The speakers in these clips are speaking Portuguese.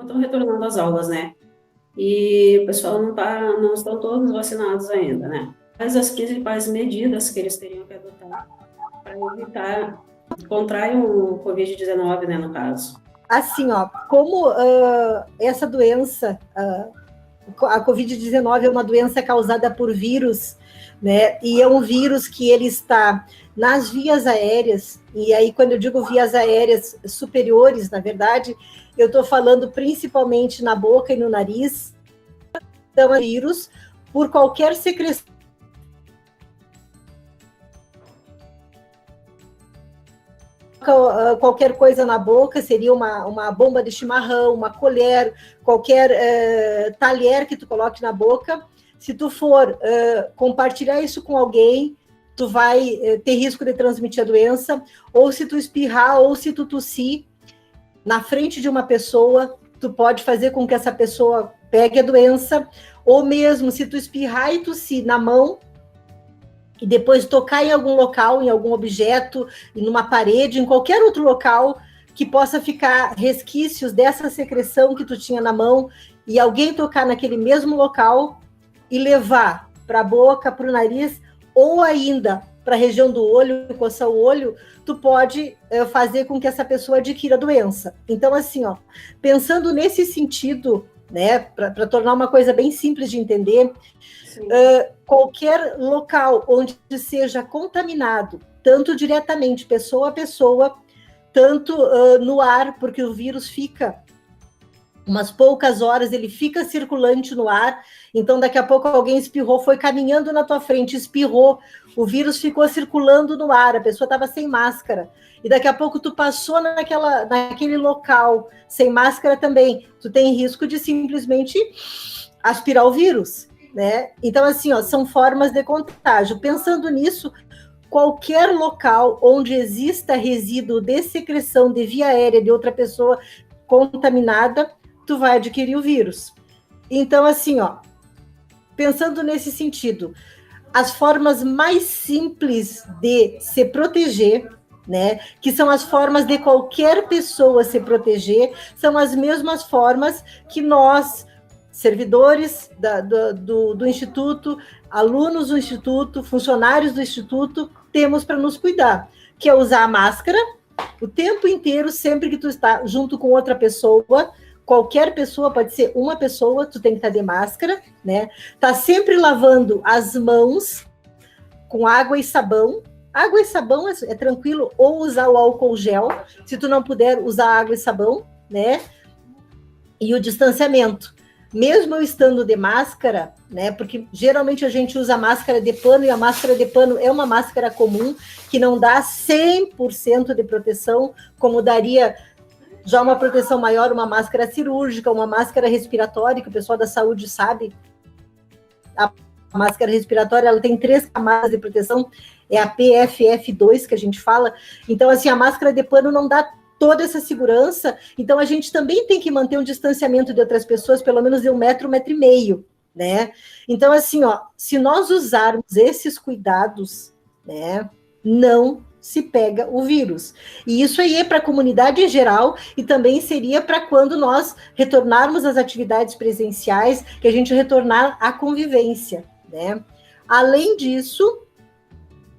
como estão retornando às aulas, né? E o pessoal não estão todos vacinados ainda, né? Mas as principais medidas que eles teriam que adotar para evitar contrair o Covid-19, né, no caso. Assim, ó, como essa doença, a Covid-19 é uma doença causada por vírus, né? E é um vírus que ele está nas vias aéreas, e aí quando eu digo vias aéreas superiores, na verdade, eu estou falando principalmente na boca e no nariz. Então, é vírus por qualquer secreção, qualquer coisa na boca, seria uma bomba de chimarrão, uma colher, qualquer talher que tu coloque na boca. Se tu for compartilhar isso com alguém, tu vai ter risco de transmitir a doença, ou se tu espirrar, ou se tu tossir na frente de uma pessoa, tu pode fazer com que essa pessoa pegue a doença, ou mesmo se tu espirrar e tossir na mão, e depois tocar em algum local, em algum objeto, numa parede, em qualquer outro local que possa ficar resquícios dessa secreção que tu tinha na mão, e alguém tocar naquele mesmo local e levar para a boca, para o nariz, ou ainda para a região do olho, coçar o olho, tu pode fazer com que essa pessoa adquira a doença. Então, assim, ó, pensando nesse sentido, né, para tornar uma coisa bem simples de entender, qualquer local onde seja contaminado, tanto diretamente, pessoa a pessoa, tanto no ar, porque o vírus fica umas poucas horas, ele fica circulante no ar, então daqui a pouco alguém espirrou, foi caminhando na tua frente, espirrou, o vírus ficou circulando no ar, a pessoa estava sem máscara, e daqui a pouco tu passou naquele local sem máscara também, tu tem risco de simplesmente aspirar o vírus, né? Então, assim, ó, são formas de contágio. Pensando nisso, qualquer local onde exista resíduo de secreção de via aérea de outra pessoa contaminada, tu vai adquirir o vírus. Então, assim, ó, pensando nesse sentido, as formas mais simples de se proteger, né, que são as formas de qualquer pessoa se proteger, são as mesmas formas que nós, servidores do Instituto, alunos do Instituto, funcionários do Instituto, temos para nos cuidar, que é usar a máscara o tempo inteiro, sempre que tu está junto com outra pessoa, qualquer pessoa, pode ser uma pessoa, tu tem que estar de máscara, né? Tá sempre lavando as mãos com água e sabão. Água e sabão é tranquilo, ou usar o álcool gel, se tu não puder usar água e sabão, né? E o distanciamento. Mesmo eu estando de máscara, né? Porque geralmente a gente usa máscara de pano, e a máscara de pano é uma máscara comum, que não dá 100% de proteção, como daria já uma proteção maior, uma máscara cirúrgica, uma máscara respiratória, que o pessoal da saúde sabe. A máscara respiratória, ela tem 3 camadas de proteção, é a PFF2 que a gente fala. Então, assim, a máscara de pano não dá toda essa segurança, então a gente também tem que manter um distanciamento de outras pessoas, pelo menos de 1 metro, 1,5 metro, né? Então, assim, ó, se nós usarmos esses cuidados, né, não se pega o vírus. E isso aí é para a comunidade em geral, e também seria para quando nós retornarmos às atividades presenciais, que a gente retornar à convivência, né? Além disso,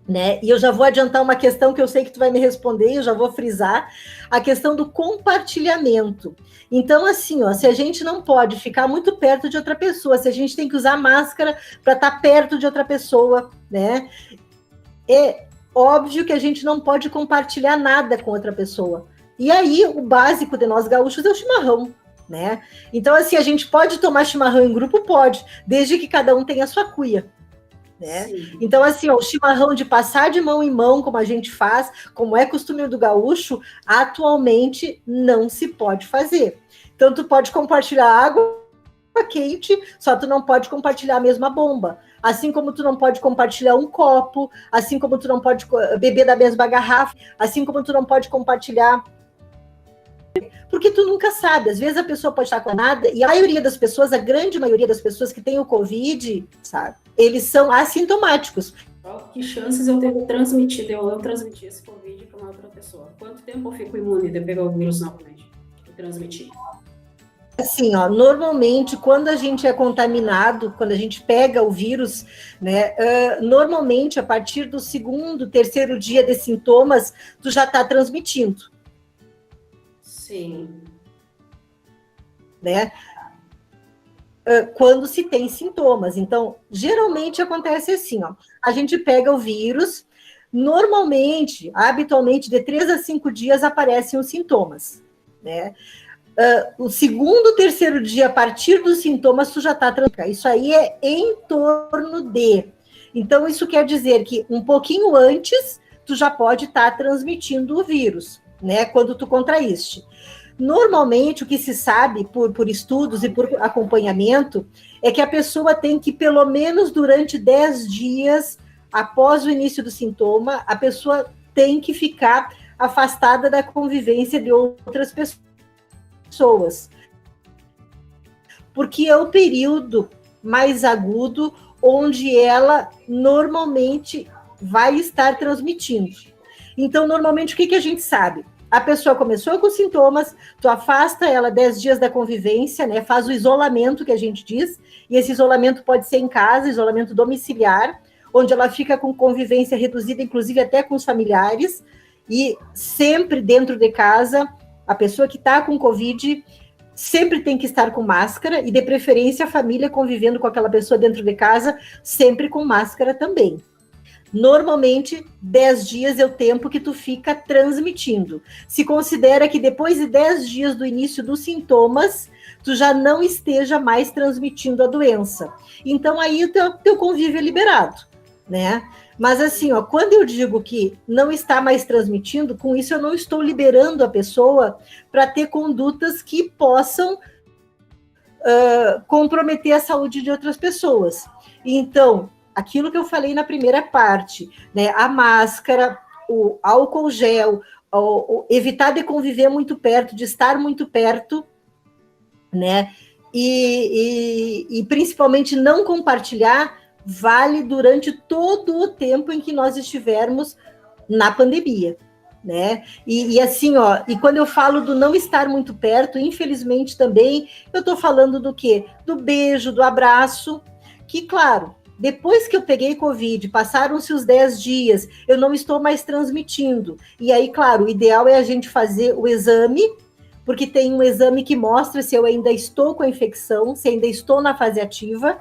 né, e eu já vou adiantar uma questão que eu sei que tu vai me responder, eu já vou frisar, a questão do compartilhamento. Então, assim, ó, se a gente não pode ficar muito perto de outra pessoa, se a gente tem que usar máscara para estar perto de outra pessoa, né, é óbvio que a gente não pode compartilhar nada com outra pessoa. E aí, o básico de nós gaúchos é o chimarrão, né? Então, assim, a gente pode tomar chimarrão em grupo? Pode, desde que cada um tenha a sua cuia. Né? Então, assim, ó, o chimarrão de passar de mão em mão, como a gente faz, como é costume do gaúcho, atualmente não se pode fazer. Então, tu pode compartilhar água quente, só tu não pode compartilhar a mesma bomba. Assim como tu não pode compartilhar um copo, assim como tu não pode beber da mesma garrafa, assim como tu não pode compartilhar. Porque tu nunca sabe, às vezes a pessoa pode estar com nada, e a maioria das pessoas, a grande maioria das pessoas que têm o Covid, sabe, eles são assintomáticos. Que chances eu ter transmitido, eu não transmitir esse Covid para uma outra pessoa? Quanto tempo eu fico imune de pegar o vírus novamente e transmitir? Assim, ó, normalmente, quando a gente é contaminado, quando a gente pega o vírus, né, normalmente, a partir do segundo, terceiro dia de sintomas, tu já está transmitindo. Sim. Né? Quando se tem sintomas. Então, geralmente acontece assim, ó, a gente pega o vírus, normalmente, habitualmente, de 3 a 5 dias aparecem os sintomas, né? O segundo, terceiro dia, a partir dos sintomas, tu já está transmitindo. Isso aí é em torno de. Então, isso quer dizer que um pouquinho antes, tu já pode estar transmitindo o vírus, né? Quando tu contraíste. Normalmente, o que se sabe por estudos e por acompanhamento é que a pessoa tem que, pelo menos durante 10 dias após o início do sintoma, a pessoa tem que ficar afastada da convivência de outras pessoas. Porque é o período mais agudo onde ela normalmente vai estar transmitindo. Então, normalmente, o que a gente sabe? A pessoa começou com sintomas, tu afasta ela 10 dias da convivência, né? Faz o isolamento, que a gente diz, e esse isolamento pode ser em casa, isolamento domiciliar, onde ela fica com convivência reduzida, inclusive até com os familiares, e sempre dentro de casa, a pessoa que está com Covid sempre tem que estar com máscara, e de preferência a família convivendo com aquela pessoa dentro de casa, sempre com máscara também. Normalmente, 10 dias é o tempo que tu fica transmitindo. Se considera que depois de 10 dias do início dos sintomas, tu já não esteja mais transmitindo a doença. Então, aí o teu convívio é liberado, né? Mas assim, ó, quando eu digo que não está mais transmitindo, com isso eu não estou liberando a pessoa para ter condutas que possam comprometer a saúde de outras pessoas. Então, aquilo que eu falei na primeira parte, né? A máscara, o álcool gel, evitar de conviver muito perto, de estar muito perto, né? E principalmente não compartilhar, vale durante todo o tempo em que nós estivermos na pandemia, né? E assim, ó, e quando eu falo do não estar muito perto, infelizmente também, eu estou falando do quê? Do beijo, do abraço, que, claro, depois que eu peguei Covid, passaram-se os 10 dias, eu não estou mais transmitindo. E aí, claro, o ideal é a gente fazer o exame, porque tem um exame que mostra se eu ainda estou com a infecção, se ainda estou na fase ativa,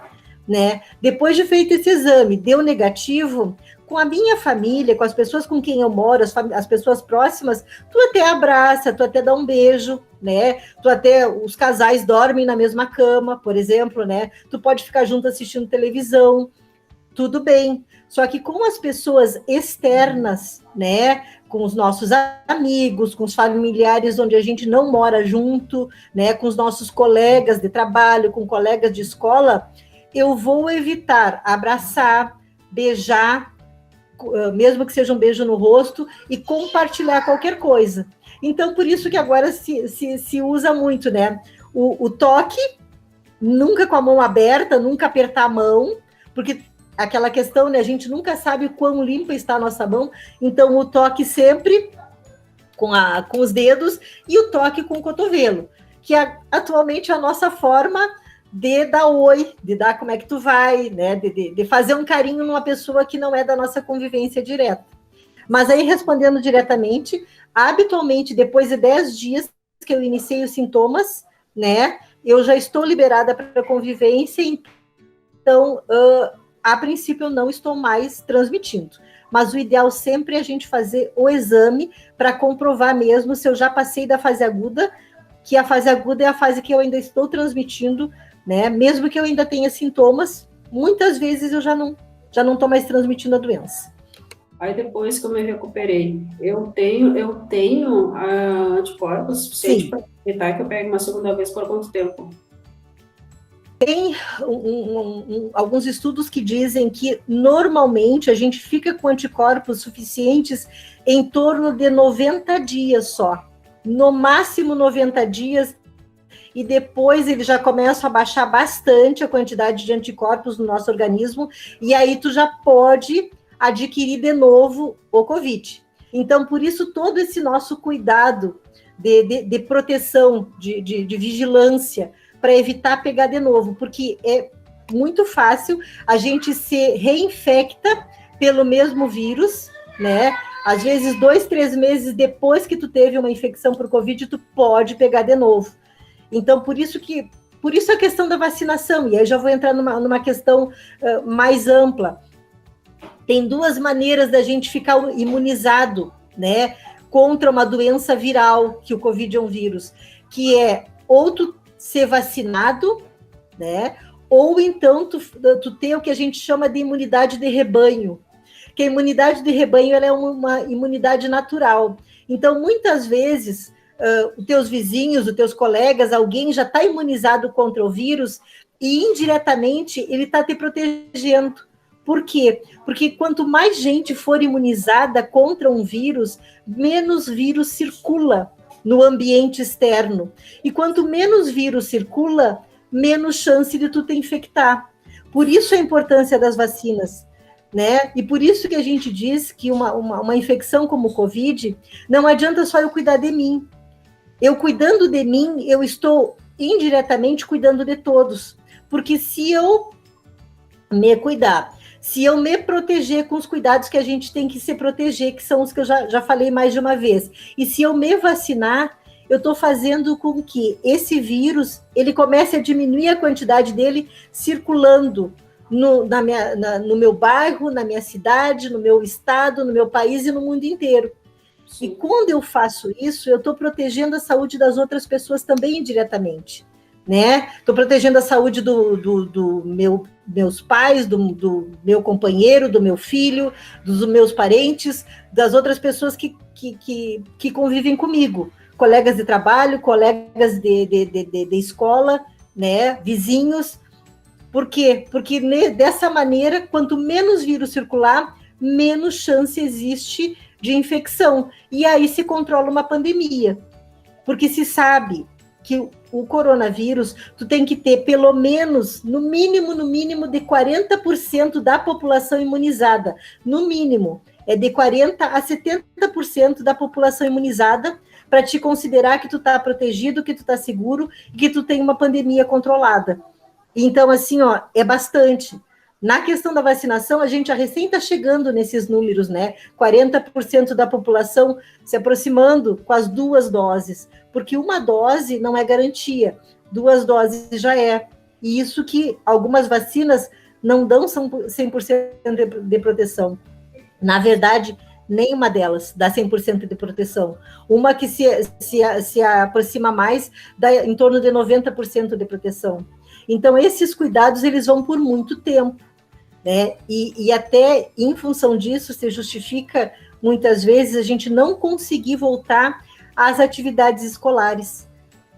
né? Depois de feito esse exame, deu negativo, com a minha família, com as pessoas com quem eu moro, as pessoas próximas, tu até abraça, tu até dá um beijo, né? Tu até, os casais dormem na mesma cama, por exemplo, né? Tu pode ficar junto assistindo televisão, tudo bem. Só que com as pessoas externas, né? Com os nossos amigos, com os familiares onde a gente não mora junto, né? Com os nossos colegas de trabalho, com colegas de escola, eu vou evitar abraçar, beijar, mesmo que seja um beijo no rosto, e compartilhar qualquer coisa. Então, por isso que agora se usa muito, né? O toque, nunca com a mão aberta, nunca apertar a mão, porque aquela questão, né? A gente nunca sabe quão limpa está a nossa mão, então o toque sempre com os dedos e o toque com o cotovelo, que atualmente é a nossa forma de dar oi, de dar como é que tu vai, né? De fazer um carinho numa pessoa que não é da nossa convivência direta. Mas aí, respondendo diretamente, habitualmente, depois de 10 dias que eu iniciei os sintomas, né? Eu já estou liberada para convivência, então, a princípio, eu não estou mais transmitindo. Mas o ideal sempre é a gente fazer o exame para comprovar mesmo se eu já passei da fase aguda, que a fase aguda é a fase que eu ainda estou transmitindo, né? Mesmo que eu ainda tenha sintomas, muitas vezes eu já não estou mais transmitindo a doença. Aí depois que eu me recuperei, eu tenho anticorpos suficientes para evitar que eu pegue uma segunda vez por quanto tempo? Tem alguns estudos que dizem que normalmente a gente fica com anticorpos suficientes em torno de 90 dias só. No máximo 90 dias, e depois ele já começa a baixar bastante a quantidade de anticorpos no nosso organismo, e aí tu já pode adquirir de novo o Covid. Então, por isso, todo esse nosso cuidado de proteção, de vigilância, para evitar pegar de novo, porque é muito fácil a gente se reinfecta pelo mesmo vírus, né? Às vezes 2, 3 meses depois que tu teve uma infecção por Covid, tu pode pegar de novo. Então, por isso a questão da vacinação, e aí já vou entrar numa questão mais ampla. Tem 2 maneiras da gente ficar imunizado, né, contra uma doença viral, que o Covid é um vírus, que é ou tu ser vacinado, né, ou então tu ter o que a gente chama de imunidade de rebanho, que a imunidade de rebanho ela é uma imunidade natural. Então, muitas vezes, os teus vizinhos, os teus colegas, alguém já está imunizado contra o vírus e, indiretamente, ele está te protegendo. Por quê? Porque quanto mais gente for imunizada contra um vírus, menos vírus circula no ambiente externo. E quanto menos vírus circula, menos chance de tu te infectar. Por isso a importância das vacinas, né? E por isso que a gente diz que uma infecção como o Covid, não adianta só eu cuidar de mim. Eu cuidando de mim, eu estou indiretamente cuidando de todos. Porque se eu me cuidar, se eu me proteger com os cuidados que a gente tem que se proteger, que são os que eu já falei mais de uma vez, e se eu me vacinar, eu estou fazendo com que esse vírus, ele comece a diminuir a quantidade dele circulando no meu bairro, na minha cidade, no meu estado, no meu país e no mundo inteiro. Sim. E quando eu faço isso, eu estou protegendo a saúde das outras pessoas também indiretamente, né? Estou protegendo a saúde meus pais, do meu companheiro, do meu filho, dos meus parentes, das outras pessoas que convivem comigo, colegas de trabalho, colegas de escola, né? Vizinhos. Por quê? Porque dessa maneira, quanto menos vírus circular, menos chance existe de infecção. E aí se controla uma pandemia. Porque se sabe que o coronavírus, tu tem que ter pelo menos, no mínimo, de 40% da população imunizada. No mínimo, é de 40% a 70% da população imunizada para te considerar que tu está protegido, que tu está seguro e que tu tem uma pandemia controlada. Então, assim, ó, é bastante. Na questão da vacinação, a gente já recém está chegando nesses números, né? 40% da população se aproximando com as 2 doses, porque uma dose não é garantia, 2 doses já é. E isso que algumas vacinas não dão 100% de proteção. Na verdade, nenhuma delas dá 100% de proteção. Uma que se aproxima mais dá em torno de 90% de proteção. Então, esses cuidados, eles vão por muito tempo, né? E até em função disso, se justifica, muitas vezes, a gente não conseguir voltar às atividades escolares,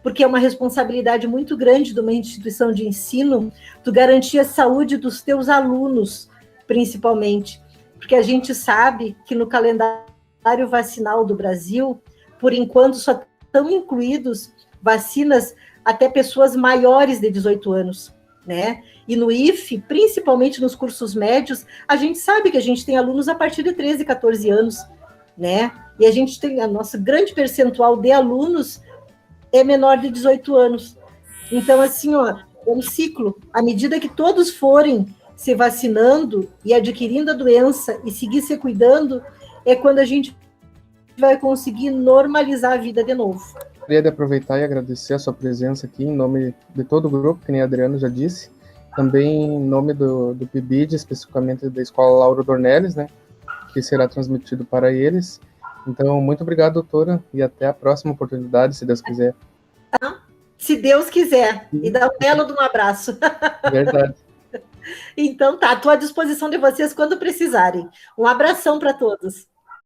porque é uma responsabilidade muito grande de uma instituição de ensino, tu garantir a saúde dos teus alunos, principalmente, porque a gente sabe que no calendário vacinal do Brasil, por enquanto, só estão incluídos vacinas até pessoas maiores de 18 anos, né? E no IFE, principalmente nos cursos médios, a gente sabe que a gente tem alunos a partir de 13, 14 anos, né? E a gente tem, a nosso grande percentual de alunos é menor de 18 anos. Então, assim, ó, é um ciclo. À medida que todos forem se vacinando e adquirindo a doença e seguir se cuidando, é quando a gente vai conseguir normalizar a vida de novo. Gostaria de aproveitar e agradecer a sua presença aqui em nome de todo o grupo, que nem a Adriana já disse, também em nome do PIBID, especificamente da Escola Lauro Dornelles, né, que será transmitido para eles. Então, muito obrigado, doutora, e até a próxima oportunidade, se Deus quiser. Se Deus quiser, e dá um belo de um abraço. Verdade. Então tá, estou à disposição de vocês quando precisarem. Um abração para todos.